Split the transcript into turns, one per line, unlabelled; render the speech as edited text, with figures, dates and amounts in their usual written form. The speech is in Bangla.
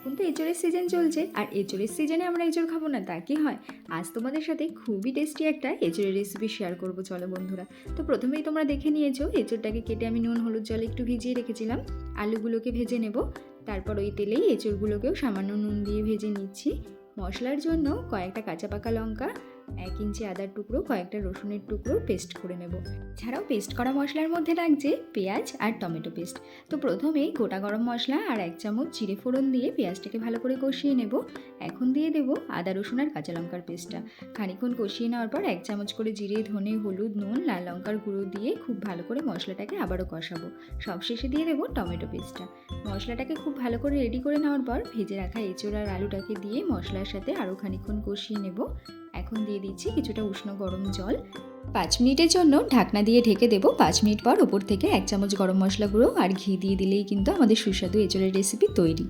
এখন তো এঁচোড়ের সিজন চলছে, আর এঁচোড়ের সিজনে আমরা এঁচোড় খাবো না তা কি হয়? আজ তোমাদের সাথে খুবই টেস্টি একটা এঁচোড়ের রেসিপি শেয়ার করবো, চলো বন্ধুরা। তো প্রথমেই তোমরা দেখে নিয়েছো এঁচোড়টাকে কেটে আমি নুন হলুদ জলে একটু ভিজিয়ে রেখেছিলাম। আলুগুলোকে ভেজে নেব, তারপর ওই তেলেই এঁচোড়গুলোকেও সামান্য নুন দিয়ে ভেজে নিচ্ছি। মশলার জন্য কয়েকটা কাঁচা পাকা লঙ্কা, 1 ইঞ্চি আদার টুকরো, কয়েকটা রসুনের টুকরো পেস্ট করে নেব। এছাড়াও পেস্ট করা মশলার মধ্যে লাগছে পেঁয়াজ আর টমেটো পেস্ট। তো প্রথমেই গোটা গরম মশলা আর 1 চামচ জিরে ফোড়ন দিয়ে পেঁয়াজটাকে ভালো করে কষিয়ে নেব। এখন দিয়ে দেব আদা রসুন আর কাঁচা লঙ্কার পেস্টটা। খানিকক্ষণ কষিয়ে নেওয়ার পর 1 চামচ করে জিরে ধনে হলুদ নুন লাল লঙ্কার গুঁড়ো দিয়ে খুব ভালো করে মশলাটাকে আবারও কষাবো। সবশেষে দিয়ে দেবো টমেটো পেস্টটা। মশলাটাকে খুব ভালো করে রেডি করে নেওয়ার পর ভেজে রাখা এঁচোড় আর আলুটাকে দিয়ে মশলার সাথে আরও খানিকক্ষণ কষিয়ে নেব। এখন দিয়ে দিচ্ছি কিছুটা উষ্ণ গরম জল। 5 মিনিটের জন্য ঢাকনা দিয়ে ঢেকে দেবো। 5 মিনিট পর ওপর থেকে 1 চামচ গরম মশলা গুঁড়ো আর ঘি দিয়ে দিলেই কিন্তু আমাদের সুস্বাদু এঁচোড়ের রেসিপি তৈরি।